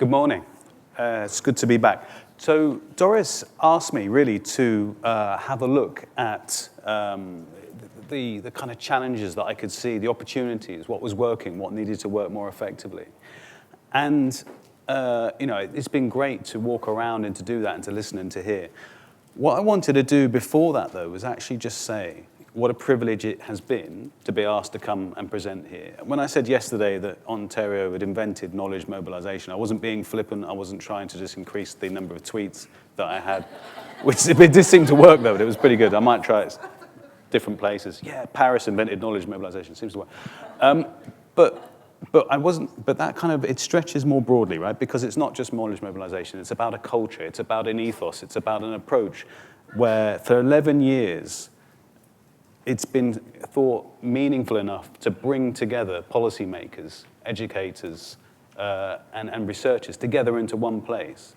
Good morning. It's good to be back. So Doris asked me really to have a look at the kind of challenges that I could see, the opportunities, what was working, what needed to work more effectively. And it's been great to walk around and to do that and to listen and to hear. What I wanted to do before that, though, was actually just say what a privilege it has been to be asked to come and present here. When I said yesterday that Ontario had invented knowledge mobilization, I wasn't being flippant. I wasn't trying to just increase the number of tweets that I had, which it did seem to work, though. It was pretty good. I might try it different places. Yeah, Paris invented knowledge mobilization. Seems to work. But I wasn't. But that kind of it stretches more broadly, right? Because it's not just knowledge mobilization. It's about a culture. It's about an ethos. It's about an approach where for 11 years it's been thought meaningful enough to bring together policymakers, educators, and researchers together into one place.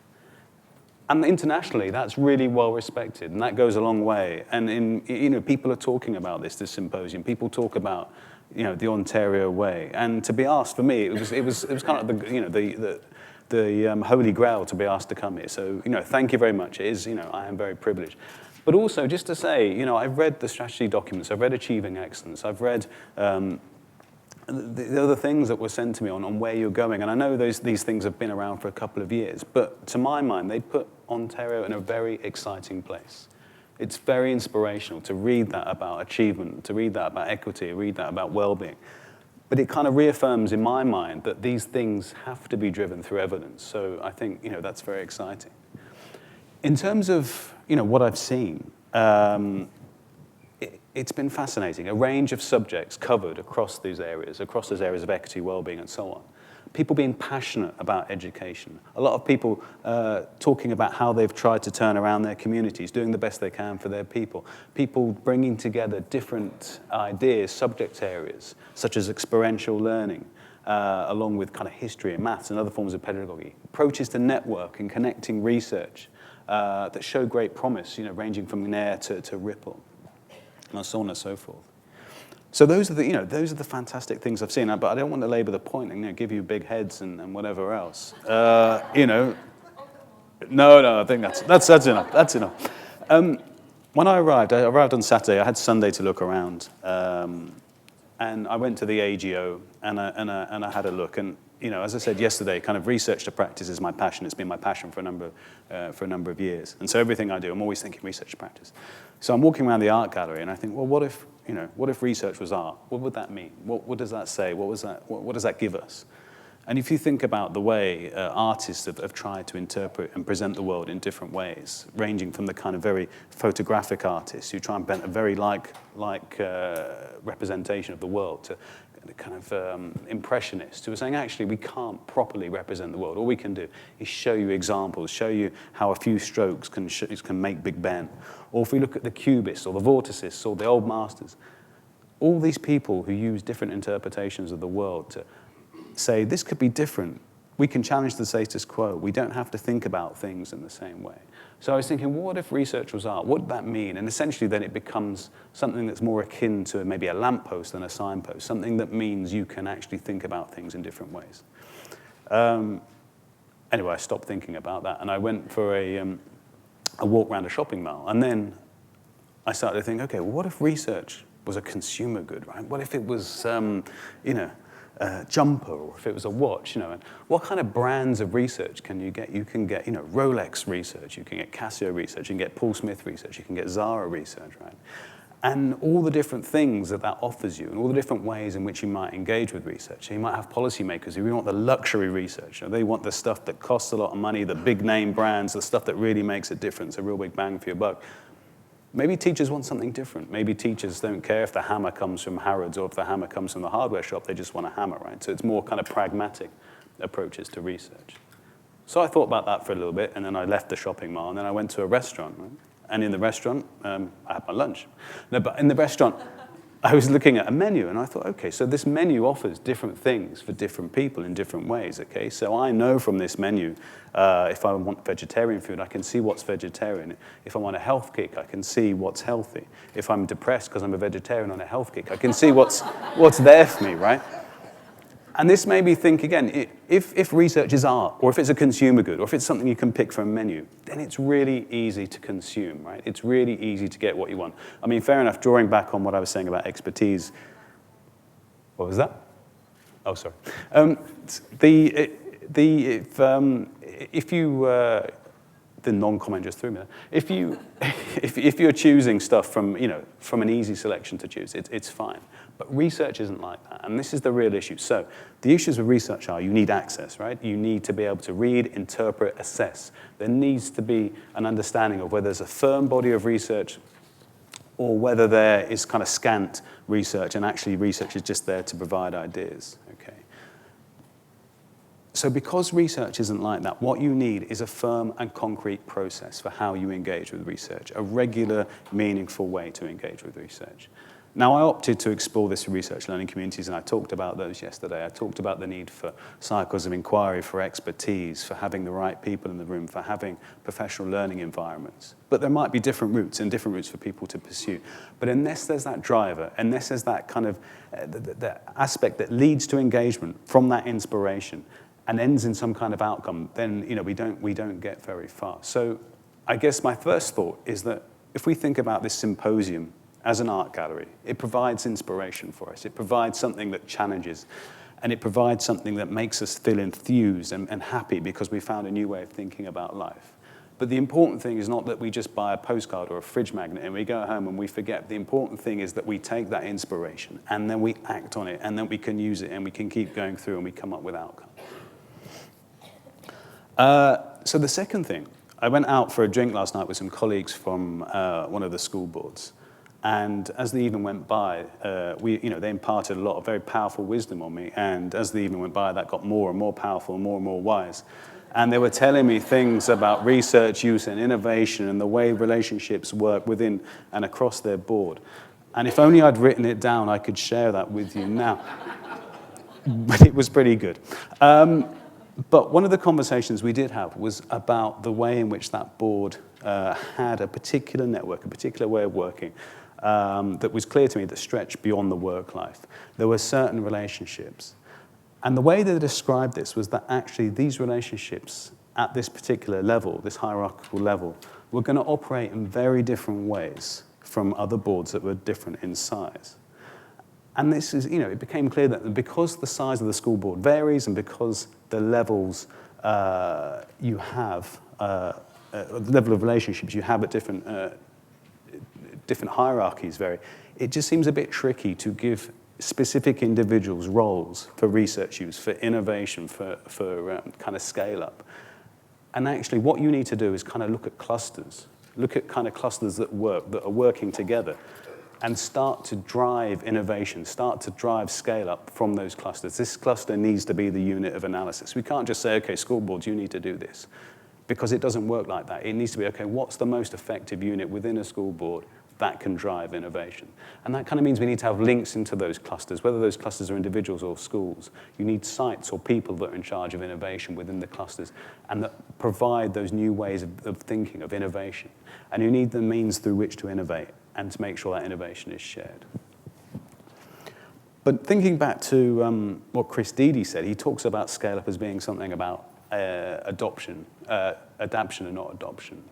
And internationally, that's really well respected, and that goes a long way. And people are talking about this symposium. People talk about the Ontario way. And to be asked, for me, it was kind of the holy grail to be asked to come here. So thank you very much. It is I am very privileged. But also, just to say, I've read the strategy documents, I've read Achieving Excellence, I've read the other things that were sent to me on where you're going, and I know these things have been around for a couple of years, but to my mind, they put Ontario in a very exciting place. It's very inspirational to read that about achievement, to read that about equity, to read that about well-being. But it kind of reaffirms in my mind that these things have to be driven through evidence, so I think that's very exciting. In terms of what I've seen, it's been fascinating. A range of subjects covered across those areas of equity, well-being, and so on. People being passionate about education. A lot of people talking about how they've tried to turn around their communities, doing the best they can for their people. People bringing together different ideas, subject areas, such as experiential learning, along with kind of history and maths and other forms of pedagogy. Approaches to network and connecting research that show great promise, ranging from Nair to Ripple, and so on and so forth. So those are the fantastic things I've seen. But I don't want to labour the point and give you big heads and whatever else. No, I think that's enough. That's enough. When I arrived on Saturday. I had Sunday to look around, and I went to the AGO and I had a look. And as I said yesterday, kind of research to practice is my passion. It's been my passion for a number of years. And so everything I do, I'm always thinking research to practice. So I'm walking around the art gallery and I think, well, what if research was art? What would that mean? What does that say? What does that give us? And if you think about the way artists have tried to interpret and present the world in different ways, ranging from the kind of very photographic artists who try and paint a very like representation of the world to the kind of impressionists who are saying, actually, we can't properly represent the world. All we can do is show you examples, show you how a few strokes can make Big Ben. Or if we look at the cubists or the vorticists or the old masters, all these people who use different interpretations of the world to say, this could be different. We can challenge the status quo. We don't have to think about things in the same way. So I was thinking, what if research was art? What would that mean? And essentially then it becomes something that's more akin to maybe a lamppost than a signpost, something that means you can actually think about things in different ways. Anyway, I stopped thinking about that and I went for a walk around a shopping mall. And then I started to think, okay, well, what if research was a consumer good, right? What if it was, a jumper, or if it was a watch, and what kind of brands of research can you get? You can get, Rolex research, you can get Casio research, you can get Paul Smith research, you can get Zara research, right? And all the different things that offers you, and all the different ways in which you might engage with research. So you might have policymakers who want the luxury research. They want the stuff that costs a lot of money, the big name brands, the stuff that really makes a difference, a real big bang for your buck. Maybe teachers want something different. Maybe teachers don't care if the hammer comes from Harrods or if the hammer comes from the hardware shop. They just want a hammer, right? So it's more kind of pragmatic approaches to research. So I thought about that for a little bit, and then I left the shopping mall, and then I went to a restaurant, right? And in the restaurant, I had my lunch. No, but in the restaurant, I was looking at a menu, and I thought, okay, so this menu offers different things for different people in different ways, okay? So I know from this menu, if I want vegetarian food, I can see what's vegetarian. If I want a health kick, I can see what's healthy. If I'm depressed because I'm a vegetarian on a health kick, I can see what's there for me, right? And this made me think again, if research is art, or if it's a consumer good, or if it's something you can pick from a menu, then it's really easy to consume, right? It's really easy to get what you want. I mean, fair enough, drawing back on what I was saying about expertise. What was that? Oh, sorry. If you the non-comment just threw me there. If you're choosing stuff from an easy selection to choose, it's fine. But research isn't like that, and this is the real issue. So the issues with research are you need access, right? You need to be able to read, interpret, assess. There needs to be an understanding of whether there's a firm body of research or whether there is kind of scant research, and actually research is just there to provide ideas, okay? So because research isn't like that, what you need is a firm and concrete process for how you engage with research, a regular, meaningful way to engage with research. Now, I opted to explore this in research learning communities, and I talked about those yesterday. I talked about the need for cycles of inquiry, for expertise, for having the right people in the room, for having professional learning environments. But there might be different routes and different routes for people to pursue. But unless there's that driver, unless there's that kind of the aspect that leads to engagement from that inspiration and ends in some kind of outcome, then we don't get very far. So I guess my first thought is that if we think about this symposium as an art gallery, it provides inspiration for us. It provides something that challenges, and it provides something that makes us feel enthused and happy because we found a new way of thinking about life. But the important thing is not that we just buy a postcard or a fridge magnet and we go home and we forget. The important thing is that we take that inspiration and then we act on it, and then we can use it and we can keep going through and we come up with outcomes. So the second thing, I went out for a drink last night with some colleagues from one of the school boards. And as the evening went by, they imparted a lot of very powerful wisdom on me. And as the evening went by, that got more and more powerful and more wise. And they were telling me things about research use and innovation and the way relationships work within and across their board. And if only I'd written it down, I could share that with you now. But it was pretty good. But one of the conversations we did have was about the way in which that board had a particular network, a particular way of working, that was clear to me that stretched beyond the work life. There were certain relationships. And the way they described this was that actually these relationships at this particular level, this hierarchical level, were going to operate in very different ways from other boards that were different in size. And this is, it became clear that because the size of the school board varies and because the levels you have, the level of relationships you have at different hierarchies vary, it just seems a bit tricky to give specific individuals roles for research use, for innovation, for kind of scale up. And actually what you need to do is kind of look at clusters, look at kind of clusters that are working together, and start to drive innovation, start to drive scale up from those clusters. This cluster needs to be the unit of analysis. We can't just say, okay, school boards, you need to do this, because it doesn't work like that. It needs to be, okay, what's the most effective unit within a school board that can drive innovation? And that kind of means we need to have links into those clusters, whether those clusters are individuals or schools. You need sites or people that are in charge of innovation within the clusters and that provide those new ways of thinking, of innovation. And you need the means through which to innovate and to make sure that innovation is shared. But thinking back to what Chris Deedy said, he talks about scale-up as being something about adaptation and not adoption.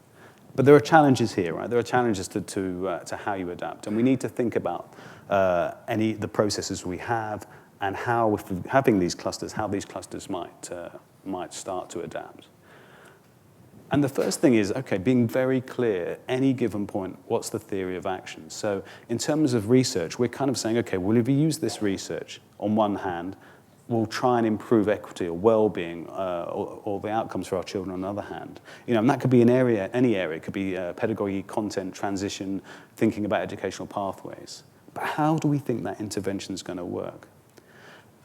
But there are challenges here, right? There are challenges to how you adapt. And we need to think about the processes we have and how, if we're having these clusters, how these clusters might start to adapt. And the first thing is, okay, being very clear, any given point, what's the theory of action? So in terms of research, we're kind of saying, okay, well, if we use this research, on one hand, we'll try and improve equity or well-being or the outcomes for our children on the other hand. And that could be any area. It could be pedagogy, content, transition, thinking about educational pathways. But how do we think that intervention is going to work?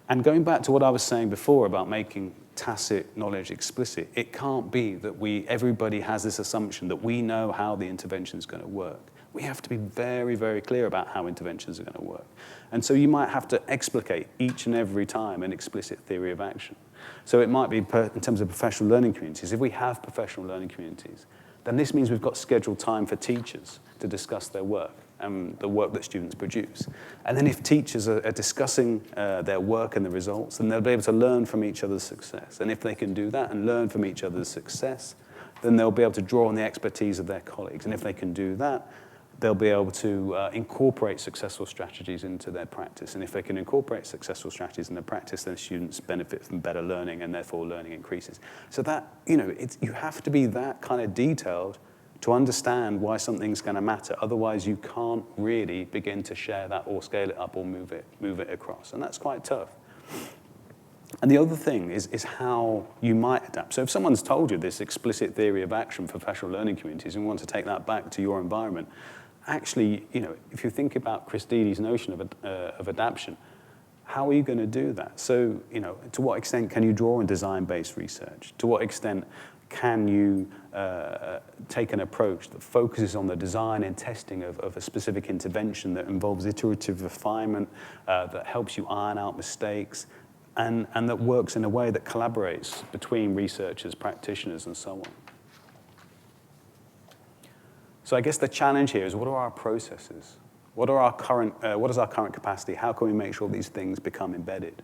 And going back to what I was saying before about making tacit knowledge explicit, it can't be that everybody has this assumption that we know how the intervention is going to work. We have to be very, very clear about how interventions are going to work. And so you might have to explicate each and every time an explicit theory of action. So it might be in terms of professional learning communities. If we have professional learning communities, then this means we've got scheduled time for teachers to discuss their work. and the work that students produce. And then if teachers are discussing their work and the results, then they'll be able to learn from each other's success. And if they can do that and learn from each other's success, then they'll be able to draw on the expertise of their colleagues. And if they can do that, they'll be able to incorporate successful strategies into their practice. And if they can incorporate successful strategies in their practice, then students benefit from better learning, and therefore learning increases. So that, you have to be that kind of detailed to understand why something's going to matter. Otherwise, you can't really begin to share that or scale it up or move it across. And that's quite tough. And the other thing is how you might adapt. So if someone's told you this explicit theory of action for professional learning communities and you want to take that back to your environment, actually, if you think about Chris Deedy's notion of adaptation, how are you going to do that? So, to what extent can you draw on design-based research? To what extent can you take an approach that focuses on the design and testing of a specific intervention that involves iterative refinement, that helps you iron out mistakes, and that works in a way that collaborates between researchers, practitioners, and so on? So I guess the challenge here is, what are our processes? What is our current capacity? How can we make sure these things become embedded?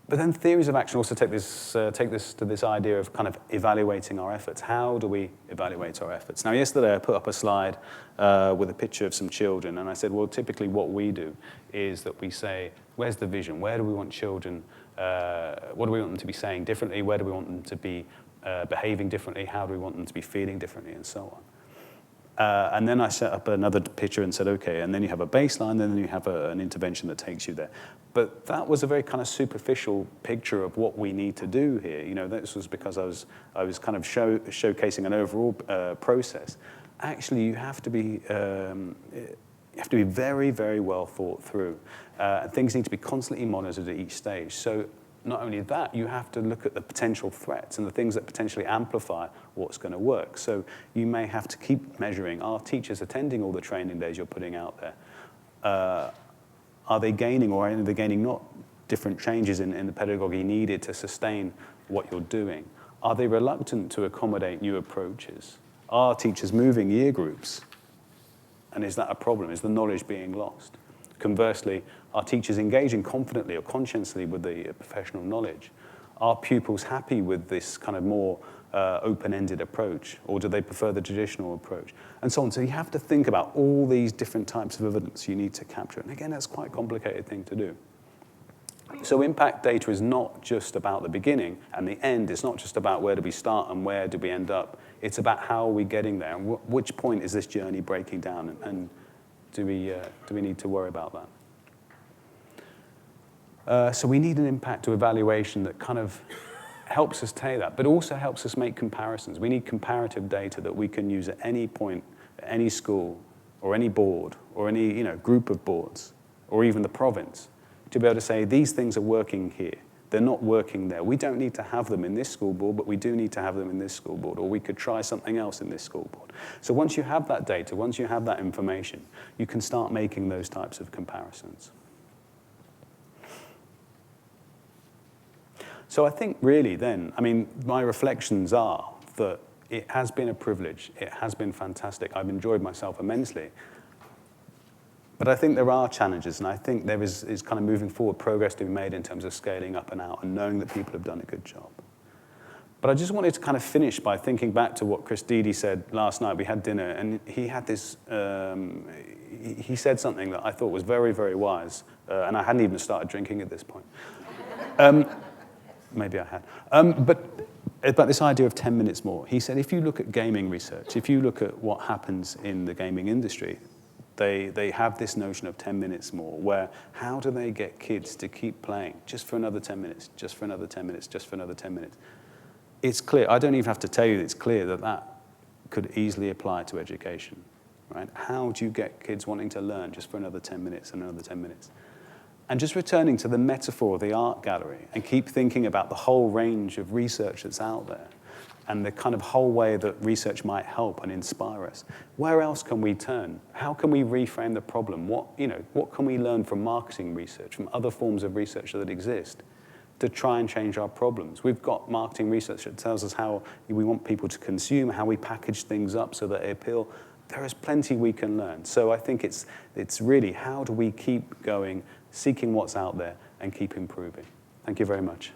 But then theories of action also take this to this idea of kind of evaluating our efforts. How do we evaluate our efforts? Now, yesterday I put up a slide with a picture of some children, and I said, well, typically what we do is that we say, where's the vision? Where do we want children? What do we want them to be saying differently? Where do we want them to be behaving differently? How do we want them to be feeling differently, and so on? And then I set up another picture and said, okay, and then you have a baseline, and then you have an intervention that takes you there. But that was a very kind of superficial picture of what we need to do here. This was because I was kind of showcasing an overall process. Actually, you have to be very, very well thought through. Things need to be constantly monitored at each stage. So not only that, you have to look at the potential threats and the things that potentially amplify what's going to work. So you may have to keep measuring, are teachers attending all the training days you're putting out there? Are they gaining, or are they gaining not different changes in the pedagogy needed to sustain what you're doing? Are they reluctant to accommodate new approaches? Are teachers moving year groups? And is that a problem? Is the knowledge being lost? Conversely, are teachers engaging confidently or consciously with the professional knowledge? Are pupils happy with this kind of more open-ended approach, or do they prefer the traditional approach? And so on. So you have to think about all these different types of evidence you need to capture. And again, that's quite a complicated thing to do. So impact data is not just about the beginning and the end. It's not just about where do we start and where do we end up. It's about how are we getting there, and which point is this journey breaking down, and do we need to worry about that? So we need an impact to evaluation that kind of helps us take that, but also helps us make comparisons. We need comparative data that we can use at any point, at any school, or any board, or any group of boards, or even the province, to be able to say, these things are working here. They're not working there. We don't need to have them in this school board, but we do need to have them in this school board, or we could try something else in this school board. So once you have that data, once you have that information, you can start making those types of comparisons. So I think really then, my reflections are that it has been a privilege. It has been fantastic. I've enjoyed myself immensely. But I think there are challenges, and I think there is kind of moving forward progress to be made in terms of scaling up and out and knowing that people have done a good job. But I just wanted to kind of finish by thinking back to what Chris Deedy said last night. We had dinner, and he had this, he said something that I thought was very, very wise, and I hadn't even started drinking at this point. Maybe I had. But about this idea of 10 minutes more. He said, if you look at gaming research, if you look at what happens in the gaming industry, they have this notion of 10 minutes more, where how do they get kids to keep playing just for another 10 minutes, just for another 10 minutes, just for another 10 minutes? It's clear. I don't even have to tell you, it's clear that that could easily apply to education, right? How do you get kids wanting to learn just for another 10 minutes and another 10 minutes? And just returning to the metaphor of the art gallery and keep thinking about the whole range of research that's out there and the kind of whole way that research might help and inspire us. Where else can we turn? How can we reframe the problem? What can we learn from marketing research, from other forms of research that exist to try and change our problems. We've got marketing research that tells us how we want people to consume, how we package things up so that they appeal. There is plenty we can learn. So I think it's really how do we keep going, seeking what's out there, and keep improving. Thank you very much.